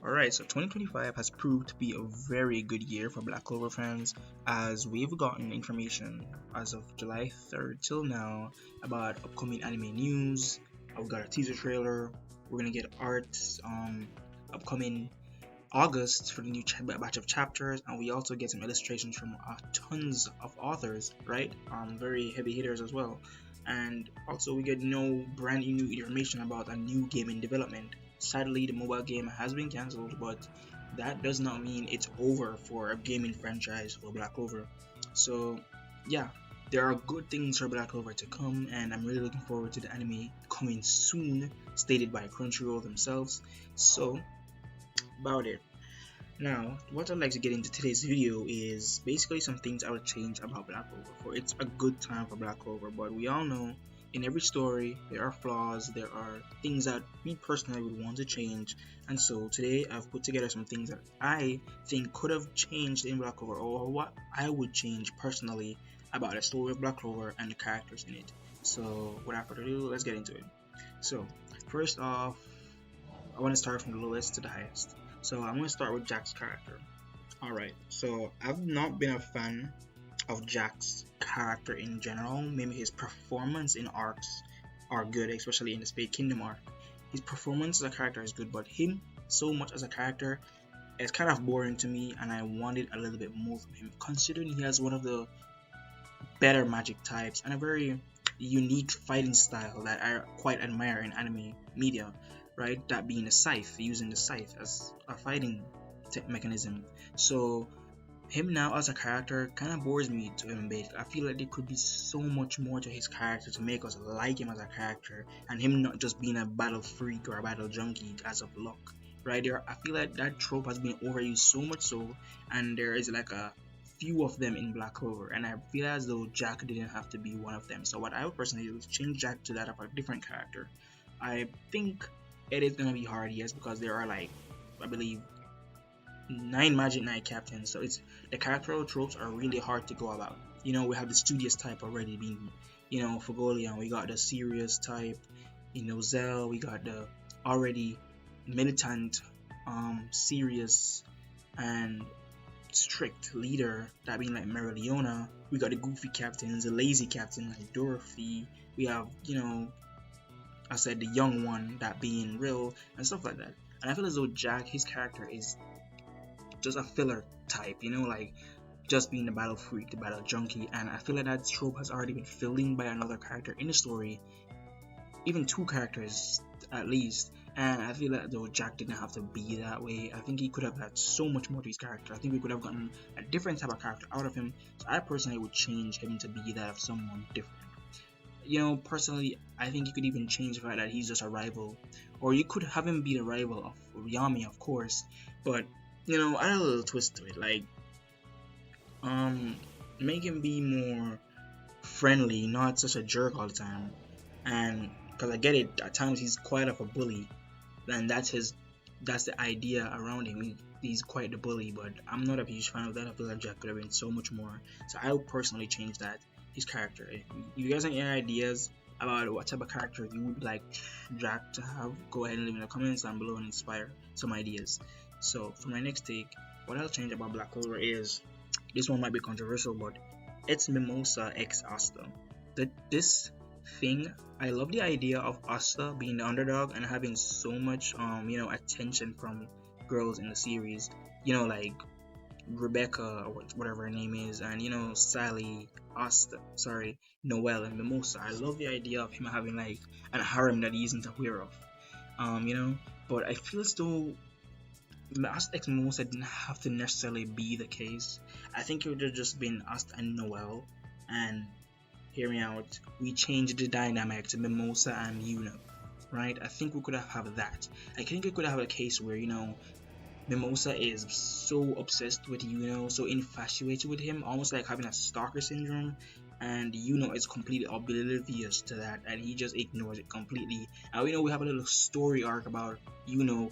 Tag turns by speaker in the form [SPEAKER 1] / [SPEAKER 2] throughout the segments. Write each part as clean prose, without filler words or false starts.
[SPEAKER 1] Alright, so 2025 has proved to be a very good year for Black Clover fans as we've gotten information as of July 3rd till now about upcoming anime news. We've got a teaser trailer, we're gonna get art, upcoming August for the new batch of chapters, and we also get some illustrations from tons of authors, right? Very heavy hitters as well. And also, we get no brand new information about a new game in development. Sadly, the mobile game has been cancelled, but that does not mean it's over for a gaming franchise for Black Clover. So, yeah, there are good things for Black Clover to come, and I'm really looking forward to the anime coming soon, stated by Crunchyroll themselves. So, about it. Now, what I'd like to get into today's video is basically some things I would change about Black Clover. For it's a good time for Black Clover, but we all know in every story there are flaws, there are things that me personally would want to change, and so today I've put together some things that I think could have changed in Black Clover, or what I would change personally about the story of Black Clover and the characters in it. So, without further ado, let's get into it. So, first off, I want to start from the lowest to the highest. So I'm going to start with Jack's character. Alright, so I've not been a fan of Jack's character in general. Maybe his performance in arcs are good, especially in the Spade Kingdom arc. His performance as a character is good, but him so much as a character is kind of boring to me, and I wanted a little bit more from him, considering he has one of the better magic types and a very unique fighting style that I quite admire in anime media, right? That being the scythe, using the scythe as a fighting mechanism. So him now as a character kind of bores me to him a bit. I feel like there could be so much more to his character to make us like him as a character, and him not just being a battle freak or a battle junkie as of luck. Right there, I feel like that trope has been overused so much so, and there is like a few of them in Black Clover, and I feel as though Jack didn't have to be one of them. So what I would personally do is change Jack to that of a different character. I think it is gonna be hard, yes, because there are like, I believe, 9 Magic Knight captains, so it's the character tropes are really hard to go about. You know, we have the studious type already being, Fagolian, we got the serious type, Zell, we got the already militant, serious, and strict leader, that being like Merilliona. We got the goofy captains, the lazy captain like Dorothy. We have, I said the young one, that being Real, and stuff like that. And I feel as though Jack, his character is just a filler type, like just being the battle freak, the battle junkie, and I feel like that trope has already been filled in by another character in the story, even two characters at least. And I feel like though Jack didn't have to be that way. I think he could have had so much more to his character. I think we could have gotten a different type of character out of him. So I personally would change him to be that of someone different. Personally, I think you could even change the fact that he's just a rival, or you could have him be the rival of Yami, of course, but add a little twist to it, like make him be more friendly, not such a jerk all the time. And because I get it, at times he's quite of a bully, and that's the idea around him. He's quite the bully, but I'm not a huge fan of that. I feel like Jack could have been so much more. So I would personally change that, his character. If you guys have any ideas about what type of character you would like Jack to have, go ahead and leave in the comments down below and inspire some ideas. So for my next take, what I'll change about Black Clover is, this one might be controversial, but it's Mimosa x Asta. This thing, I love the idea of Asta being the underdog and having so much attention from girls in the series, like Rebecca or whatever her name is, and Sally, Asta, sorry, Noelle, and Mimosa. I love the idea of him having like an harem that he isn't aware of, but I feel as though Asta X Mimosa didn't have to necessarily be the case. I think it would have just been Asta and Noelle, and hear me out, we changed the dynamic to Mimosa and right? I think we could have that. I think we could have a case where, Mimosa is so obsessed with so infatuated with him, almost like having a stalker syndrome, and is completely oblivious to that, and he just ignores it completely. And we have a little story arc about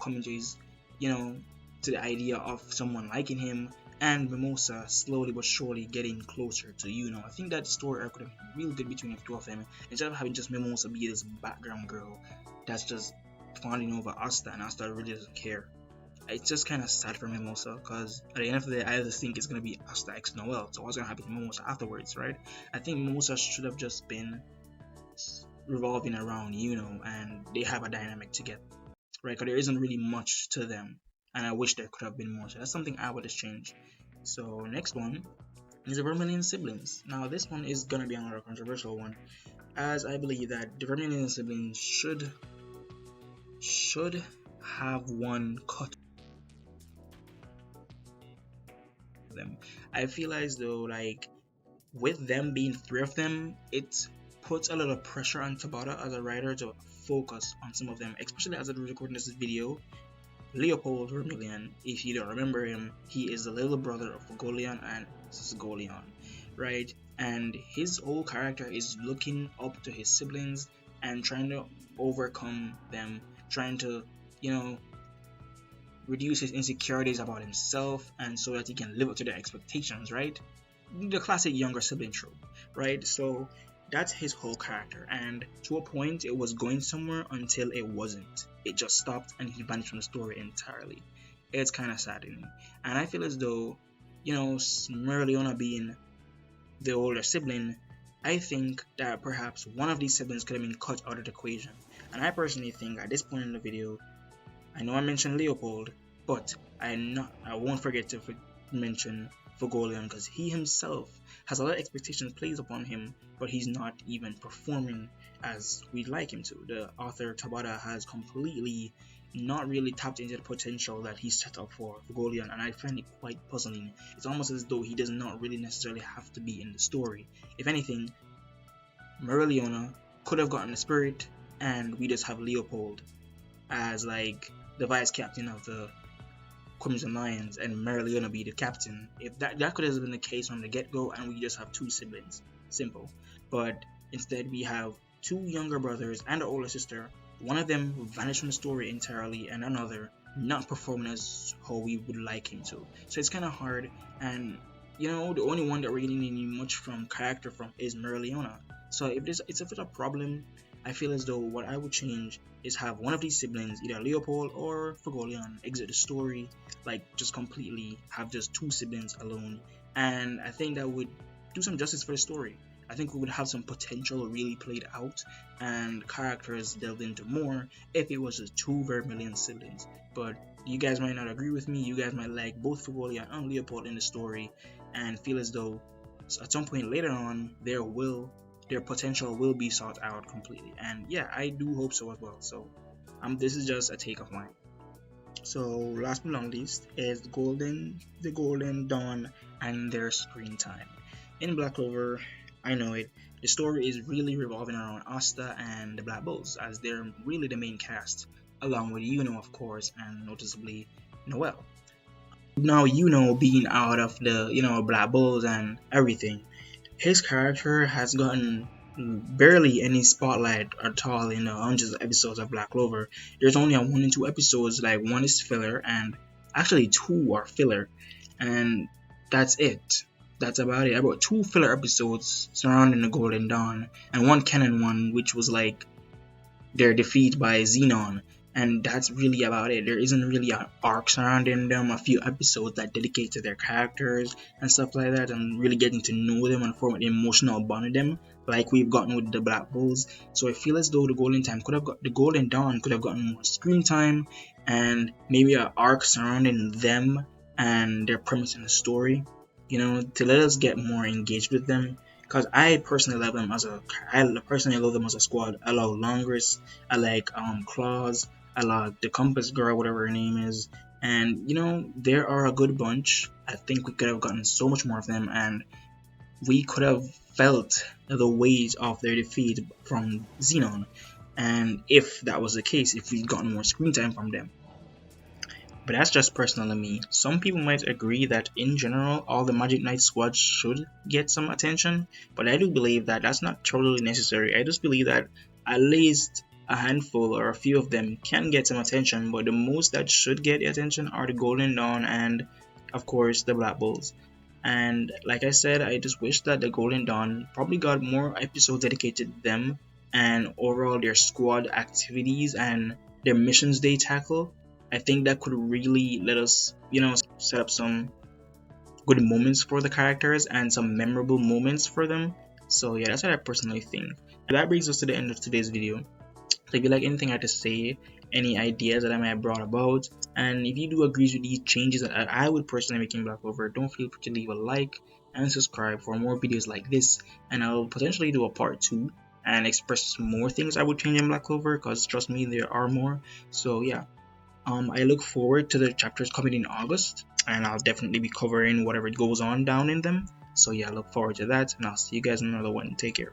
[SPEAKER 1] coming to his, to the idea of someone liking him, and Mimosa slowly but surely getting closer to I think that story arc could have been real good between the two of them, instead of having just Mimosa be this background girl that's just fawning over Asta, and Asta really doesn't care. it's just kind of sad for Mimosa because at the end of the day, I just think it's gonna be Asta X Noel. So what's gonna happen to Mimosa afterwards, right? I think Mimosa should have just been revolving around and they have a dynamic together, right? Because there isn't really much to them, and I wish there could have been more. So that's something I would have changed. So next one is the Vermilion siblings. Now this one is gonna be another controversial one, as I believe that the Vermilion siblings should have one cut of them. I feel as though like with them being three of them, it puts a little pressure on Tabata as a writer to focus on some of them, especially as I'm recording this video. Leopold Vermilion, if you don't remember him, he is the little brother of Golion and Sgolion, right? And his whole character is looking up to his siblings and trying to overcome them, trying to, reduce his insecurities about himself and so that he can live up to their expectations, right? The classic younger sibling trope, right? So that's his whole character, and to a point it was going somewhere until it wasn't. It just stopped and he vanished from the story entirely. It's kind of saddening, and I feel as though, Merleona being the older sibling, I think that perhaps one of these siblings could have been cut out of the equation. And I personally think at this point in the video, I know I mentioned Leopold, but I won't forget to mention Fugolion, because he himself has a lot of expectations placed upon him, but he's not even performing as we'd like him to. The author Tabata has completely not really tapped into the potential that he's set up for Fugolion, and I find it quite puzzling. It's almost as though he does not really necessarily have to be in the story. If anything, Merleona could have gotten the spirit, and we just have Leopold as like the vice captain of the Crimson Lions and Merleona be the captain. If that could have been the case from the get-go, and we just have two siblings, simple. But instead we have two younger brothers and an older sister. One of them vanished from the story entirely, and another not performing as how we would like him to. So it's kind of hard, and the only one that we're getting any much from character from is Merleona. So if it's a problem, I feel as though what I would change is have one of these siblings, either Leopold or Fugolion, exit the story, like just completely have just two siblings alone, and I think that would do some justice for the story. I think we would have some potential really played out and characters delved into more if it was just two Vermilion siblings. But you guys might not agree with me. You guys might like both Fugolion and Leopold in the story and feel as though at some point later on their potential will be sought out completely. And yeah, I do hope so as well. So this is just a take of mine. So last but not least is the Golden Dawn and their screen time. In Black Clover, I know it, the story is really revolving around Asta and the Black Bulls, as they're really the main cast, along with of course, and noticeably Noel. Now being out of the Black Bulls and everything, his character has gotten barely any spotlight at all in the hundreds of episodes of Black Clover. There's only 1 and 2 episodes, like one is filler and actually 2 are filler, and that's it. That's about it. About 2 filler episodes surrounding the Golden Dawn and 1 canon one, which was like their defeat by Xenon, and that's really about it. There isn't really an arc surrounding them, a few episodes that dedicate to their characters and stuff like that, and really getting to know them and form an emotional bond with them, like we've gotten with the Black Bulls. So I feel as though the Golden Dawn could have gotten more screen time and maybe an arc surrounding them and their premise in the story, to let us get more engaged with them. Because I personally love them as a squad. I love Longris, I like Claws, I like the Compass Girl, whatever her name is, and there are a good bunch. I think we could have gotten so much more of them, and we could have felt the weight of their defeat from Xenon. And if that was the case, if we'd gotten more screen time from them. But that's just personal to me. Some people might agree that in general all the Magic Knight squad should get some attention, but I do believe that that's not totally necessary. I just believe that at least a handful or a few of them can get some attention, but the most that should get attention are the Golden Dawn and of course the Black Bulls. And like I said, I just wish that the Golden Dawn probably got more episodes dedicated to them and overall their squad activities and their missions they tackle. I think that could really let us, set up some good moments for the characters and some memorable moments for them. So yeah, that's what I personally think. And that brings us to the end of today's video. So if you like anything I had to say, any ideas that I might have brought about, and if you do agree with these changes that I would personally make in Black Clover, don't feel free to leave a like and subscribe for more videos like this. And I'll potentially do a part 2 and express more things I would change in Black Clover, because trust me, there are more. So yeah, I look forward to the chapters coming in August, and I'll definitely be covering whatever goes on down in them. So yeah, I look forward to that, and I'll see you guys in another one. Take care.